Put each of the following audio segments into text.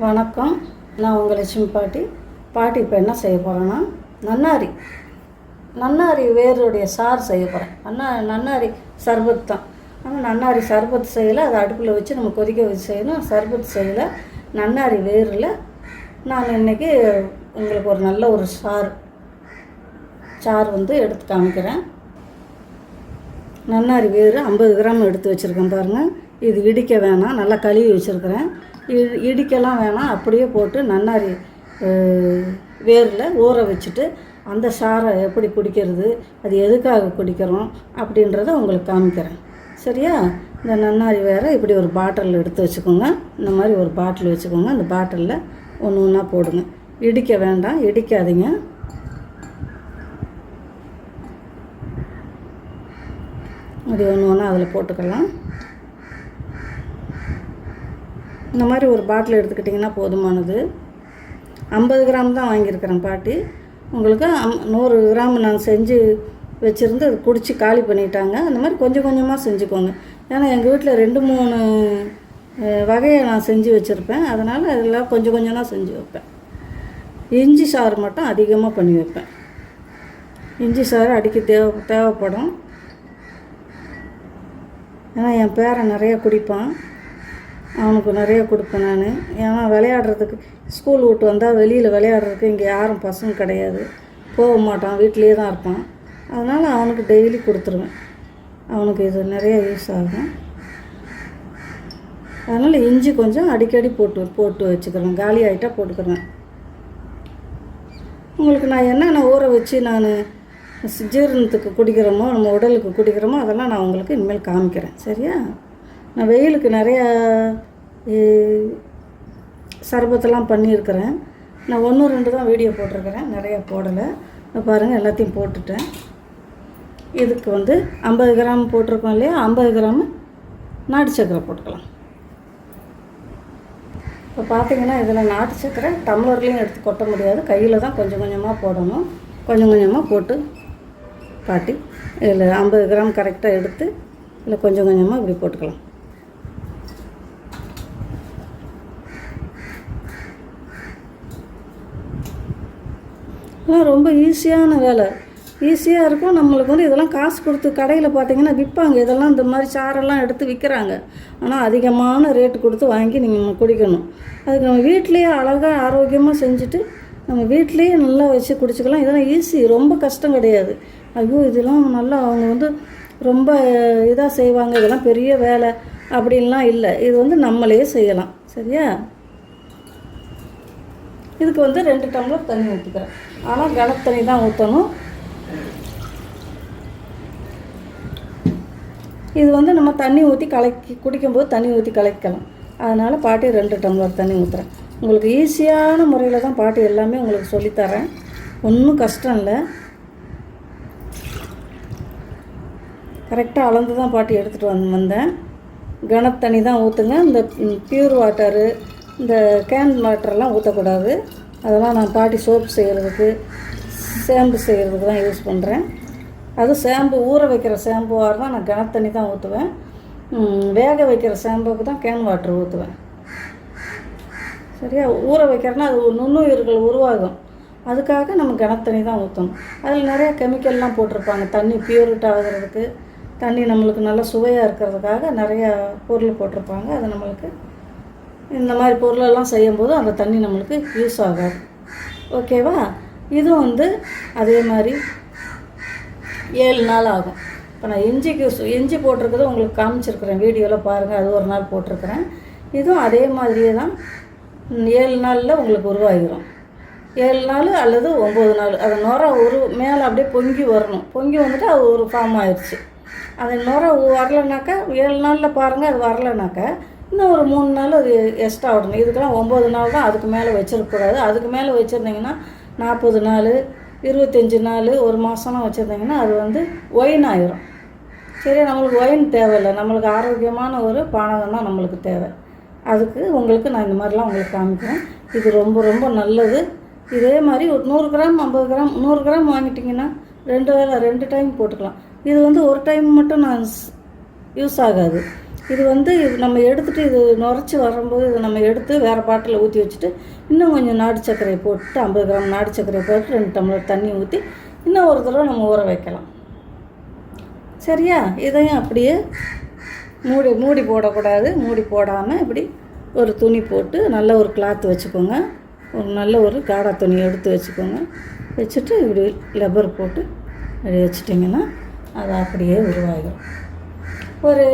வணக்கம். நான் உங்கள் லட்சுமி பாட்டி இப்போ என்ன செய்ய போகிறேன்னா நன்னாரி வேருடைய சாறு செய்ய போகிறேன். நன்னாரி சர்பத் தான். ஆனால் நன்னாரி சர்பத் செய்யலை, அதை அடுப்பில் வச்சு நம்ம கொதிக்க வச்சு செய்யணும். சர்பத் செய்யலை, நன்னாரி வேரில் நான் இன்றைக்கி உங்களுக்கு ஒரு நல்ல ஒரு சாறு எடுத்து காமிக்கிறேன். நன்னாரி வேறு 50 கிராம் எடுத்து வச்சுருக்கேன் பாருங்கள். இது இடிக்க வேணாம், நல்லா கழுவி வச்சுருக்கிறேன். இடிக்கலாம் வேணாம், அப்படியே போட்டு நன்னாரி வேரில் ஊற வச்சுட்டு அந்த சாறை எப்படி குடிக்கிறது, அது எதுக்காக குடிக்கிறோம் அப்படின்றத உங்களுக்கு காமிக்கிறேன். சரியா? இந்த நன்னாரி வேரை இப்படி ஒரு பாட்டில் எடுத்து வச்சுக்கோங்க. இந்த மாதிரி ஒரு பாட்டில் வச்சுக்கோங்க. அந்த பாட்டிலில் ஒன்று ஒன்றா போடுங்க. இடிக்க வேண்டாம், இடிக்காதீங்க. அப்படி ஒன்று ஒன்றா அதில் போட்டுக்கலாம். இந்த மாதிரி ஒரு பாட்டில் எடுத்துக்கிட்டிங்கன்னா போதுமானது. 50 கிராம் தான் வாங்கியிருக்கிறேன் பாட்டி. உங்களுக்கு 100 கிராம் நான் செஞ்சு வச்சுருந்து அது குடித்து காலி பண்ணிட்டாங்க. அந்த மாதிரி கொஞ்சம் கொஞ்சமாக செஞ்சுக்கோங்க. ஏன்னா எங்கள் வீட்டில் 2-3 வகையை நான் செஞ்சு வச்சுருப்பேன். அதனால் அதெல்லாம் கொஞ்சம் கொஞ்சம் தான் செஞ்சு வைப்பேன். இஞ்சி சாறு மட்டும் அதிகமாக பண்ணி வைப்பேன். இஞ்சி சாறு அடிக்க தேவைப்படும். ஏன்னா என் பேரன் நிறையா குடிப்பான், அவனுக்கு நிறைய கொடுப்பேன் நான். ஏன்னா விளையாடுறதுக்கு ஸ்கூல் விட்டு வந்தால் வெளியில் விளையாடுறதுக்கு இங்கே யாரும் பசங்க கிடையாது, போக மாட்டான், வீட்டிலே தான் இருப்பான். அதனால் அவனுக்கு டெய்லி கொடுத்துருவேன். அவனுக்கு இது நிறைய யூஸ் ஆகும். அதனால் இஞ்சி கொஞ்சம் அடிக்கடி போட்டு வச்சுக்கிறேன். காலி ஆகிட்டா போட்டுக்கிறேன். உங்களுக்கு நான் என்னென்ன ஊற வச்சு நான் ஜீரணத்துக்கு குடிக்கிறோமோ, நம்ம உடலுக்கு குடிக்கிறோமோ, அதெல்லாம் நான் உங்களுக்கு இனிமேல் காமிக்கிறேன். சரியா? நான் வெயிலுக்கு நிறையா சர்பத்தெல்லாம் பண்ணியிருக்கிறேன். நான் 1-2 தான் வீடியோ போட்டிருக்கிறேன், நிறையா போடலை. பாருங்கள், எல்லாத்தையும் போட்டுட்டேன். இதுக்கு 50 கிராம் போட்டிருக்கோம் இல்லையா, 50 கிராம் நாட்டு சர்க்கரை போட்டுக்கலாம். இப்போ பார்த்தீங்கன்னா இதில் நாட்டு சர்க்கரை டம்ளர்லேயும் எடுத்து கொட்ட முடியாது, கையில் தான் கொஞ்சம் கொஞ்சமாக போடணும். கொஞ்சம் கொஞ்சமாக போட்டு பாட்டி இதில் 50 கிராம் கரெக்டாக எடுத்து இதில் கொஞ்சம் கொஞ்சமாக இப்படி போட்டுக்கலாம். ரொம்ப ஈஸியான வேலை, ஈஸியாக இருக்கும். நம்மளுக்கு இதெல்லாம் காசு கொடுத்து கடையில் பார்த்தீங்கன்னா விற்பாங்க. இதெல்லாம் இந்த மாதிரி சாரெல்லாம் எடுத்து விற்கிறாங்க. ஆனால் அதிகமான ரேட்டு கொடுத்து வாங்கி நீங்கள் குடிக்கணும். அதுக்கு நம்ம வீட்டிலையே அழகாக ஆரோக்கியமாக செஞ்சுட்டு நம்ம வீட்லேயே நல்லா வச்சு குடிச்சிக்கலாம். இதெல்லாம் ஈஸி, ரொம்ப கஷ்டம் கிடையாது. ஐயோ இதெல்லாம் நல்லா அவங்க ரொம்ப இதாக செய்வாங்க, இதெல்லாம் பெரிய வேலை அப்படின்லாம் இல்லை. இது நம்மளே செய்யலாம். சரியா? இதுக்கு 2 டம்ளர் தண்ணி ஊற்றிக்கிறேன். ஆனால் கனத்தண்ணி தான் ஊற்றணும். இது நம்ம தண்ணி ஊற்றி குடிக்கும்போது தண்ணி ஊற்றி கலக்கலாம். அதனால் பாட்டி 2 டம்ளர் தண்ணி ஊற்றுறேன். உங்களுக்கு ஈஸியான முறையில் தான் பாட்டி எல்லாமே உங்களுக்கு சொல்லித்தரேன். ஒன்றும் கஷ்டம் இல்லை. கரெக்டாக அளந்து தான் பாட்டி எடுத்துகிட்டு வந்தேன். கனத்தண்ணி தான் ஊற்றுங்க. இந்த பியூர் வாட்டரு, இந்த கேன் வாட்டரெல்லாம் ஊற்றக்கூடாது. அதெல்லாம் நான் பாட்டி சோப்பு செய்கிறதுக்கு, ஷாம்பு செய்கிறதுக்கு தான் யூஸ் பண்ணுறேன். அது ஷாம்பு ஊற வைக்கிற ஷாம்புவாக தான் நான் கனத்தண்ணி தான் ஊற்றுவேன். வேக வைக்கிற ஷாம்புக்கு தான் கேன் வாட்டர் ஊற்றுவேன். சரியா? ஊற வைக்கிறேன்னா அது நுண்ணுயிர்கள் உருவாகும். அதுக்காக நம்ம கனத்தண்ணி தான் ஊற்றணும். அதில் நிறையா கெமிக்கல்லாம் போட்டிருப்பாங்க. தண்ணி பியூரிட் ஆகிறதுக்கு, தண்ணி நம்மளுக்கு நல்லா சுவையாக இருக்கிறதுக்காக நிறையா பொருள் போட்டிருப்பாங்க. அது நம்மளுக்கு இந்த மாதிரி பொருளெல்லாம் செய்யும்போது அந்த தண்ணி நம்மளுக்கு யூஸ் ஆகாது. ஓகேவா? இதுவும் அதே மாதிரி 7 நாள் ஆகும். இப்போ நான் இஞ்சி போட்டிருக்கிறது உங்களுக்கு காமிச்சிருக்கிறேன், வீடியோவில் பாருங்கள். அது ஒரு நாள் போட்டிருக்கிறேன். இதுவும் அதே மாதிரியே தான் 7 நாளில் உங்களுக்கு உருவாகிடும். 7 நாள் அல்லது 9 நாள். அது நுரை மேலே அப்படியே பொங்கி வரணும். பொங்கி அது ஒரு ஃபார்ம் ஆயிடுச்சு. அது நுரை வரலைனாக்கா 7 நாளில் பாருங்கள், அது வரலைனாக்கா இன்னும் ஒரு 3 நாள் அது எக்ஸ்ட்ரா விடணும். இதுக்கெல்லாம் 9 நாள் தான். அதுக்கு மேலே வச்சிருக்கக்கூடாது. அதுக்கு மேலே வச்சுருந்தீங்கன்னா 40 நாள், 25 நாள், ஒரு மாதம்லாம் வச்சுருந்தீங்கன்னா அது ஒயின் ஆயிரும். சரி, நம்மளுக்கு ஒயின் தேவையில்லை. நம்மளுக்கு ஆரோக்கியமான ஒரு பானகம் தான் நம்மளுக்கு தேவை. அதுக்கு உங்களுக்கு நான் இந்த மாதிரிலாம் உங்களுக்கு காமிக்கிறேன். இது ரொம்ப ரொம்ப நல்லது. இதே மாதிரி ஒரு 100 கிராம் 50 கிராம் 100 கிராம் வாங்கிட்டிங்கன்னா 2 டைம் போட்டுக்கலாம். இது ஒரு டைம் மட்டும் நான் யூஸ் ஆகாது. இது வந்து நம்ம எடுத்துகிட்டு இது நுரைச்சி வரும்போது இதை நம்ம எடுத்து வேறு பாட்டில் ஊற்றி வச்சுட்டு இன்னும் கொஞ்சம் நாட்டு சர்க்கரையை போட்டு 50 கிராம் நாட்டு சர்க்கரையை போட்டு 2 டம்ளர் தண்ணி ஊற்றி இன்னும் ஒரு தடவை நம்ம ஊற வைக்கலாம். சரியா? இதையும் அப்படியே மூடி போடக்கூடாது. மூடி போடாமல் இப்படி ஒரு துணி போட்டு நல்ல ஒரு கிளாத் வச்சுக்கோங்க. ஒரு நல்ல ஒரு காடா துணி எடுத்து வச்சுக்கோங்க. வச்சுட்டு இப்படி லப்பர் போட்டு அப்படி வச்சிட்டிங்கன்னா அது அப்படியே உருவாகிடும். ஒரு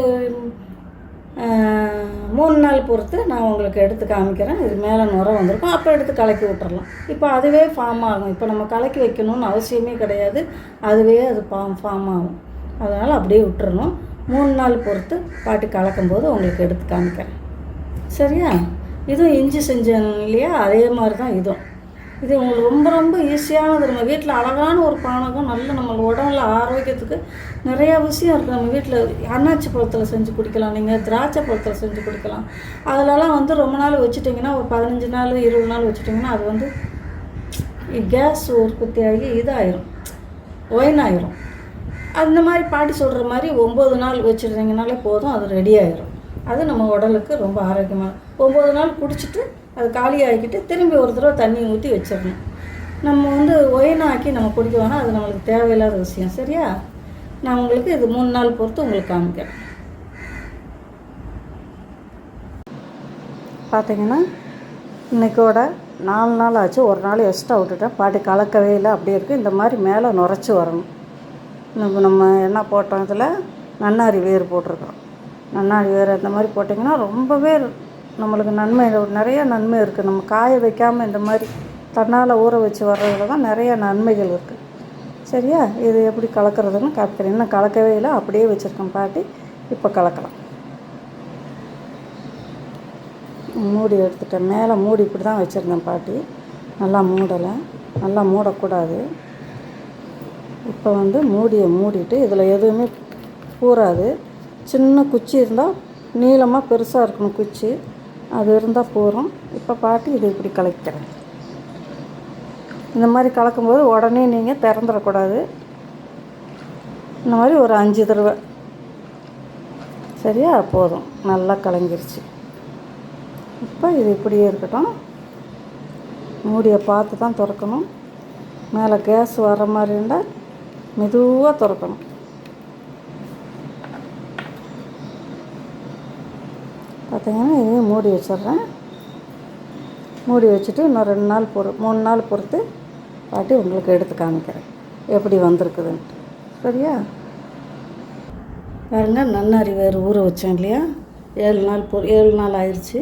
3 நாள் பொறுத்து நான் உங்களுக்கு எடுத்து காமிக்கிறேன். இது மேலே நுரை வந்திருக்கும், அப்போ எடுத்து கலக்கி விட்டுறலாம். இப்போ அதுவே ஃபார்ம் ஆகும். இப்போ நம்ம கலக்கி வைக்கணும்னு அவசியமே கிடையாது. அதுவே அது ஃபார்ம் ஆகும். அதனால் அப்படியே விட்டுறணும். 3 நாள் பொறுத்து பாட்டி கலக்கும்போது உங்களுக்கு எடுத்து காமிக்கிறேன். சரியா? இதுவும் இஞ்சி செஞ்சேன் இல்லையா, அதே மாதிரி தான் இதுவும். இது உங்களுக்கு ரொம்ப ரொம்ப ஈஸியானது. நம்ம வீட்டில் அழகான ஒரு பானகம், நல்ல நம்ம உடம்புல ஆரோக்கியத்துக்கு நிறையா விஷயம் இருக்குது. நம்ம வீட்டில் அன்னாச்சி பழத்தில் செஞ்சு குடிக்கலாம், நீங்கள் திராட்சை பழத்தில் செஞ்சு குடிக்கலாம். அதிலலாம் வந்து ரொம்ப நாள் வச்சுட்டிங்கன்னா, ஒரு 15 நாள் 20 நாள் வச்சுட்டிங்கன்னா அது வந்து கேஸ் உற்பத்தி ஆகி இதாயிரும், ஒயின் ஆயிரும். அந்த மாதிரி பாட்டி சொல்கிற மாதிரி 9 நாள் வச்சுருந்தீங்கனாலே போதும், அது ரெடி ஆயிரும். அது நம்ம உடலுக்கு ரொம்ப ஆரோக்கியமாக 9 நாள் குடிச்சிட்டு அது காலி ஆகிக்கிட்டு திரும்பி ஒரு தடவை தண்ணி ஊற்றி வச்சிடணும். நம்ம வந்து ஒயினாக்கி நம்ம குடிக்க வேணாம், அது நம்மளுக்கு தேவையில்லாத விஷயம். சரியா? நான் உங்களுக்கு இது 3 நாள் பொறுத்து உங்களுக்கு காமிக்கிறேன். பார்த்தீங்கன்னா இன்றைக்கோட 4 நாள் ஆச்சு. ஒரு நாள் எக்ஸ்ட்ரா விட்டுட்டேன், பாட்டி கலக்கவே இல்லை, அப்படியே இருக்குது. இந்த மாதிரி மேலே நுரைச்சி வரணும். நம்ம என்ன போட்டோம், இதில் நன்னாரி வேர் போட்டிருக்கோம். நன்னாரி வேர் இந்த மாதிரி போட்டிங்கன்னா ரொம்பவே நம்மளுக்கு நன்மை, நிறைய நன்மை இருக்குது. நம்ம காய வைக்காமல் இந்த மாதிரி தன்னால் ஊற வச்சு வர்றதுல தான் நிறைய நன்மைகள் இருக்குது. சரியா? இது எப்படி கலக்கிறதுன்னு காப்பிக்கிறேன். இன்னும் கலக்கவே இல்லை, அப்படியே வச்சுருக்கேன் பாட்டி. இப்போ கலக்கலாம். மூடி எடுத்துட்டேன். மேலே மூடி இப்படி தான் வச்சுருந்தேன் பாட்டி, நல்லா மூடலை, நல்லா மூடக்கூடாது. இப்போ வந்து மூடியை மூடிட்டு இதில் எதுவுமே பூராது. சின்ன குச்சி இருந்தால் நீளமாக பெருசாக இருக்கணும் குச்சி, அது இருந்தால் போகிறோம். இப்போ பாட்டி இதை இப்படி கலக்கிறேன். இந்த மாதிரி கலக்கும்போது உடனே நீங்கள் திறந்துடக்கூடாது. இந்த மாதிரி ஒரு 5 தடவை. சரியா? போதும், நல்லா கலங்கிருச்சு. இப்போ இது இப்படியே இருக்கட்டும். மூடியை பார்த்து தான் திறக்கணும். மேலே கேஸ் வர மாதிரி இருந்தால் மெதுவாக திறக்கணும். பார்த்தீங்கன்னா இதையும் மூடி வச்சிட்றேன். மூடி வச்சுட்டு இன்னும் 2 நாள் 3 நாள் பொறுத்து பாட்டி உங்களுக்கு எடுத்து காமிக்கிறேன் எப்படி வந்திருக்குதுன்ட்டு. சரியா? பாருங்கள், நன்னாரி வேறு ஊற வச்சேன் இல்லையா, 7 நாள் ஆயிடுச்சு.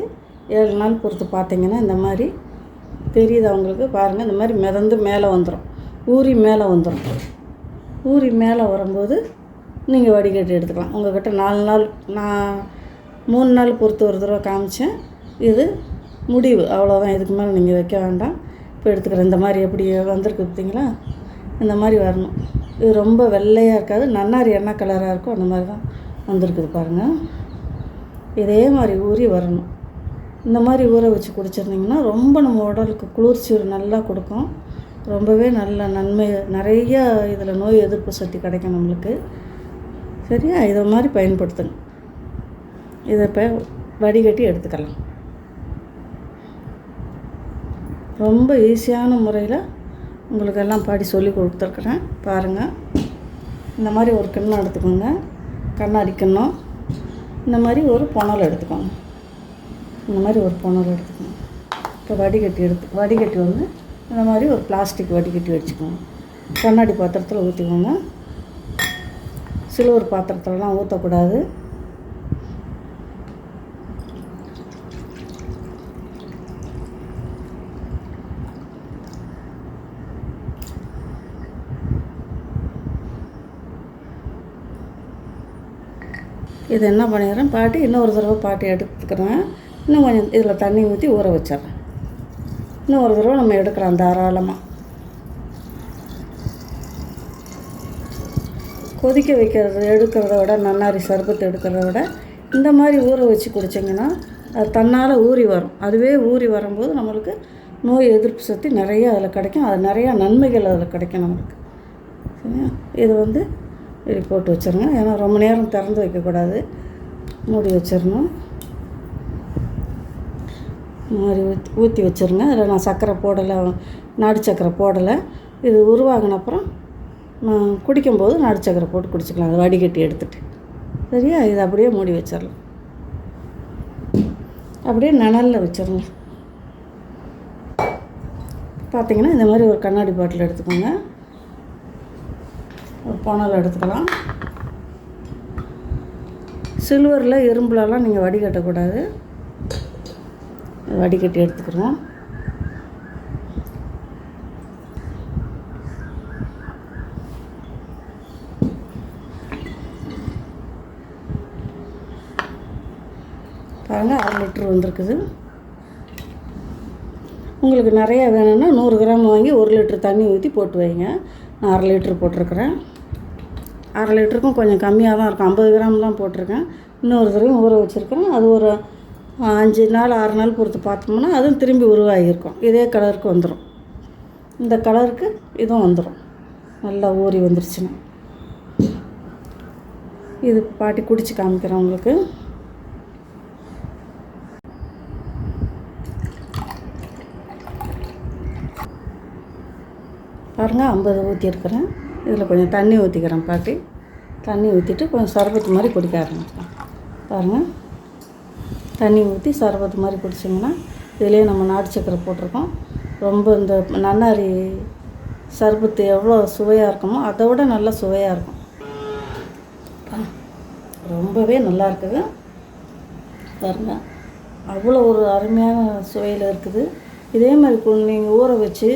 7 நாள் பொறுத்து பார்த்தீங்கன்னா இந்த மாதிரி தெரியுது அவங்களுக்கு. பாருங்கள், இந்த மாதிரி மிதந்து மேலே வந்துடும், ஊறி மேலே வந்துடும். ஊறி மேலே வரும்போது நீங்கள் வடிகட்டி எடுத்துக்கலாம். உங்கள்கிட்ட 4 நாள், நான் 3 நாள் பொறுத்து ஒரு தடவை காமிச்சேன். இது முடிவு, அவ்வளோதான். இதுக்கு மேலே நீங்கள் வைக்க வேண்டாம். இப்போ எடுத்துக்கிறேன். இந்த மாதிரி எப்படி வந்திருக்கு பார்த்தீங்களா? இந்த மாதிரி வரணும். இது ரொம்ப வெள்ளையாக இருக்காது, நன்னாரி என்ன கலராக இருக்கும் அந்த மாதிரி தான் வந்திருக்குது பாருங்கள். இதே மாதிரி ஊறி வரணும். இந்த மாதிரி ஊற வச்சு குடிச்சிருந்திங்கன்னா ரொம்ப நம்ம உடலுக்கு குளிர்ச்சி நல்லா கொடுக்கும். ரொம்பவே நல்ல நன்மை, நிறைய இதில் நோய் எதிர்ப்பு சக்தி கிடைக்கும் நம்மளுக்கு. சரியா? இதை மாதிரி பயன்படுத்தணும். இதை இப்போ வடிகட்டி எடுத்துக்கலாம். ரொம்ப ஈஸியான முறையில் உங்களுக்கு எல்லாம் பாடி சொல்லி கொடுத்துருக்குறேன். பாருங்கள், இந்த மாதிரி ஒரு கிண்ணம் எடுத்துக்கோங்க, கண்ணாடி கிண்ணம். இந்த மாதிரி ஒரு புனல் எடுத்துக்கோங்க. இந்த மாதிரி ஒரு புனல் எடுத்துக்கோங்க. இப்போ வடிகட்டி வந்து இந்த மாதிரி ஒரு பிளாஸ்டிக் வடிகட்டி வச்சுக்கோங்க. கண்ணாடி பாத்திரத்தில் ஊற்றிக்கோங்க. சில்வர் பாத்திரத்துலலாம் ஊற்றக்கூடாது. இது என்ன பண்ணிடுறேன், பாட்டி இன்னொரு தடவை பாட்டி எடுத்துக்கிறேன். இன்னும் கொஞ்சம் இதில் தண்ணி ஊற்றி ஊற வச்சிட்றேன். இன்னும் ஒரு தடவை நம்ம எடுக்கலாம் தாராளமாக. கொதிக்க எடுக்கிறத விட, நன்னாரி சர்பத்து எடுக்கிறத விட இந்த மாதிரி ஊற வச்சு குடிச்சிங்கன்னா அது தன்னால் ஊறி வரும். அதுவே ஊறி வரும்போது நம்மளுக்கு நோய் எதிர்ப்பு சக்தி நிறைய அதில் கிடைக்கும். அது நிறையா நன்மைகள் அதில் கிடைக்கும் நம்மளுக்கு. சரியா? இது வந்து இப்படி போட்டு வச்சுருங்க. ஏன்னா ரொம்ப நேரம் திறந்து வைக்கக்கூடாது. மூடி வச்சிடணும். இந்த மாதிரி ஊற்றி வச்சுருங்க. அதில் நான் சர்க்கரை போடலை, நாட்டு சர்க்கரை போடலை. இது உருவாகின அப்புறம் குடிக்கும்போது நாட்டு சர்க்கரை போட்டு குடிச்சிக்கலாம், அதை வடிகட்டி எடுத்துகிட்டு. சரியா? இது அப்படியே மூடி வச்சிடலாம். அப்படியே நிழலில் வச்சிருங்க. பார்த்திங்கன்னா இந்த மாதிரி ஒரு கண்ணாடி பாட்டில் எடுத்துக்கோங்க. ஒரு புனல் எடுத்துக்கலாம். சில்வரில் இரும்புலலாம் நீங்கள் வடிகட்டக்கூடாது. வடிகட்டி எடுத்துக்கிறோம். பாருங்கள், 1/2 லிட்டர் வந்திருக்குது. உங்களுக்கு நிறையா வேணும்னா 100 கிராம் வாங்கி 1 லிட்டர் தண்ணி ஊற்றி போட்டு வைங்க. நான் 1/2 லிட்டர் போட்டிருக்கிறேன். 1/2 லிட்டருக்கும் கொஞ்சம் கம்மியாக தான் இருக்கும். 50 கிராம் தான் போட்டிருக்கேன். இன்னொரு தடவையும் ஊற வச்சுருக்கேன். அது ஒரு 5 நாள் 6 நாள் பொறுத்து பார்த்தோம்னா அதுவும் திரும்பி உருவாகியிருக்கும். இதே கலருக்கு வந்துடும். இந்த கலருக்கு இதுவும் வந்துடும். நல்லா ஊறி வந்துருச்சுன்னு. இது பாட்டி குடிச்சு காமிக்கிறேன் உங்களுக்கு. பாருங்கள், 50 ஊற்றிருக்கிறேன். இதில் கொஞ்சம் தண்ணி ஊற்றிக்கிறேன் பாட்டி. தண்ணி ஊற்றிட்டு கொஞ்சம் சர்பத்து மாதிரி குடிக்க ஆரம்பிக்கலாம். பாருங்கள், தண்ணி ஊற்றி சர்பத்து மாதிரி குடிச்சிங்கன்னா இதிலே நம்ம நாட்டு சக்கரை போட்டிருக்கோம். ரொம்ப இந்த நன்னாரி சர்பத்து எவ்வளோ சுவையாக இருக்குமோ அதை விட நல்லா சுவையாக இருக்கும். ரொம்பவே நல்லா இருக்குது. பாருங்கள், அவ்வளோ ஒரு அருமையான சுவையில் இருக்குது. இதே மாதிரி நீங்கள் ஊற வச்சு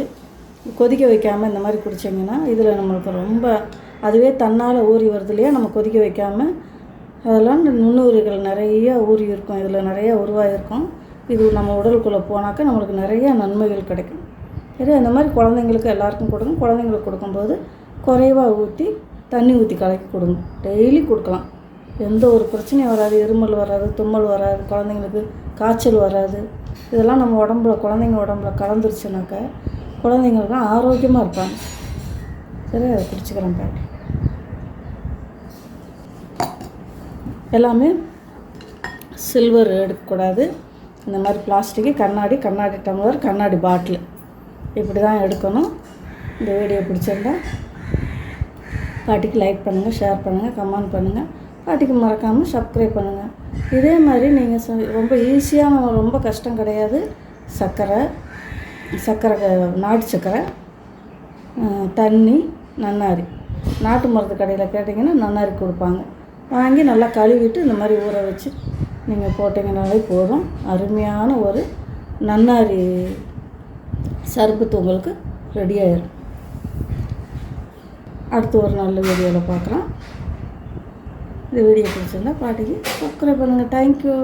கொதிக்க வைக்காமல் இந்த மாதிரி குடிச்சிங்கன்னா இதில் நம்மளுக்கு ரொம்ப அதுவே தன்னால் ஊறி வருது இல்லையா. நம்ம கொதிக்க வைக்காமல் அதெல்லாம் நுண்ணுயிர்கள் நிறைய ஊறி இருக்கும். இதில் நிறையா உருவாகிருக்கும். இது நம்ம உடலுக்குள்ளே போனாக்கா நம்மளுக்கு நிறையா நன்மைகள் கிடைக்கும். சரி, அந்த மாதிரி குழந்தைங்களுக்கு எல்லாருக்கும் கொடுங்க. குழந்தைங்களுக்கு கொடுக்கும்போது குறைவாக ஊற்றி தண்ணி ஊற்றி கலக்கி கொடுங்க. டெய்லி கொடுக்கலாம். எந்த ஒரு பிரச்சனையும் வராது. இருமல் வராது, தும்மல் வராது, குழந்தைங்களுக்கு காய்ச்சல் வராது. இதெல்லாம் நம்ம உடம்புல குழந்தைங்க உடம்புல கலந்துருச்சுனாக்கா குழந்தைங்களுக்கும் ஆரோக்கியமாக இருப்பாங்க. சரி, அதை குடிச்சிக்கிறேன் பாட்டி. எல்லாமே சில்வர் எடுக்கக்கூடாது. இந்த மாதிரி பிளாஸ்டிக்கு, கண்ணாடி டம்ளர், கண்ணாடி பாட்டில் இப்படி தான் எடுக்கணும். இந்த வீடியோ பிடிச்சிருந்தா பாட்டிக்கு லைக் பண்ணுங்கள், ஷேர் பண்ணுங்கள், கமெண்ட் பண்ணுங்கள். பாட்டிக்கு மறக்காமல் சப்ஸ்கிரைப் பண்ணுங்கள். இதே மாதிரி நீங்கள் ரொம்ப ஈஸியான, ரொம்ப கஷ்டம் கிடையாது. சர்க்கரை, நாட்டு சர்க்கரை, தண்ணி, நன்னாரி. நாட்டு மருந்து கடையில் கேட்டிங்கன்னா நன்னாரி கொடுப்பாங்க. வாங்கி நல்லா கழுவிட்டு இந்த மாதிரி ஊற வச்சு நீங்கள் போட்டிங்கனாலே போதும். அருமையான ஒரு நன்னாரி சர்பத்து உங்களுக்கு ரெடி ஆயிடும். அடுத்து ஒரு நல்ல வீடியோவில் பார்க்குறோம். இந்த வீடியோ பிடிச்சிருந்தா பாட்டிக்கு சப்ஸ்கிரைப் பண்ணுங்கள். தேங்க்யூ.